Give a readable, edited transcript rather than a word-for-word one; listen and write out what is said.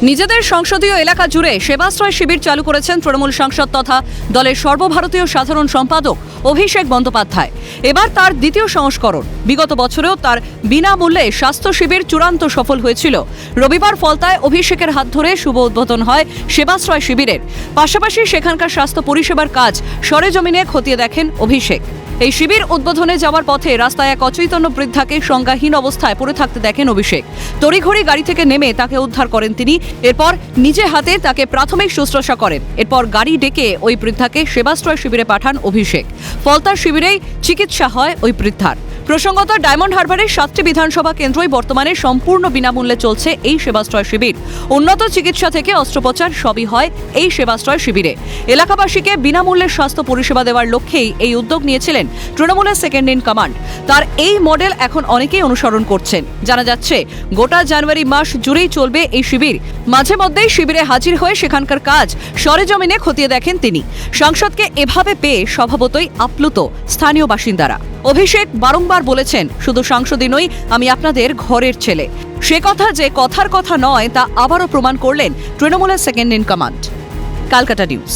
নিজেদের সংসদীয় এলাকা জুড়ে সেবাশ্রয় শিবির চালু করেছেন তৃণমূল সাংসদ তথা দলের সর্বভারতীয় সাধারণ সম্পাদক অভিষেক বন্দ্যোপাধ্যায়। এবার তার দ্বিতীয় সংস্করণ। বিগত বছরেও তার বিনামূল্যে স্বাস্থ্য শিবির চূড়ান্ত সফল হয়েছিল। রবিবার ফলতায় অভিষেকের হাত ধরে শুভ উদ্বোধন হয় সেবাশ্রয় শিবিরের। পাশাপাশি সেখানকার স্বাস্থ্য পরিষেবার কাজ সরেজমিনে খতিয়ে দেখেন অভিষেক। এই শিবির উদ্বোধনে যাওয়ার পথে রাস্তায় এক অচৈতন্য বৃদ্ধাকে সংজ্ঞাহীন অবস্থায় পড়ে থাকতে দেখেন অভিষেক। তড়িঘড়ি গাড়ি থেকে নেমে তাকে উদ্ধার করেন তিনি। এরপর নিজে হাতে তাকে প্রাথমিক শুশ্রূষা করেন। এরপর গাড়ি ডেকে ওই বৃদ্ধাকে সেবাশ্রয় শিবিরে পাঠান অভিষেক। ফলতার শিবিরেই চিকিৎসা হয় ওই বৃদ্ধার। প্রসঙ্গত, ডায়মন্ড হারবারের 7টি বিধানসভা কেন্দ্রই বর্তমানে সম্পূর্ণ বিনামূল্যে চলছে এই সেবাশ্রয় শিবির। উন্নত চিকিৎসা থেকে অস্ত্রোপচার সবই হয় এই সেবাশ্রয় শিবিরে। এলাকাবাসীকে বিনামূল্যে স্বাস্থ্য পরিষেবা দেওয়ার লক্ষ্যেই এই উদ্যোগ নিয়েছিলেন তৃণমূলের সেকেন্ড ইন কমান্ড। তার এই মডেল এখন অনেকেই অনুসরণ করছেন। জানা যাচ্ছে, গোটা জানুয়ারি মাস জুড়েই চলবে এই শিবির। মাঝে মধ্যেই শিবিরে হাজির হয়ে সেখানকার কাজ সরেজমিনে খতিয়ে দেখেন তিনি। সাংসদকে এভাবে পেয়ে স্বভাবতই আপ্লুত স্থানীয় বাসিন্দারা। অভিষেক বারংবার বলেছেন, শুধু সাংসদই নই, আমি আপনাদের ঘরের ছেলে। সে কথা যে কথার কথা নয় তা আবারও প্রমাণ করলেন তৃণমূলের second in command. Calcutta news.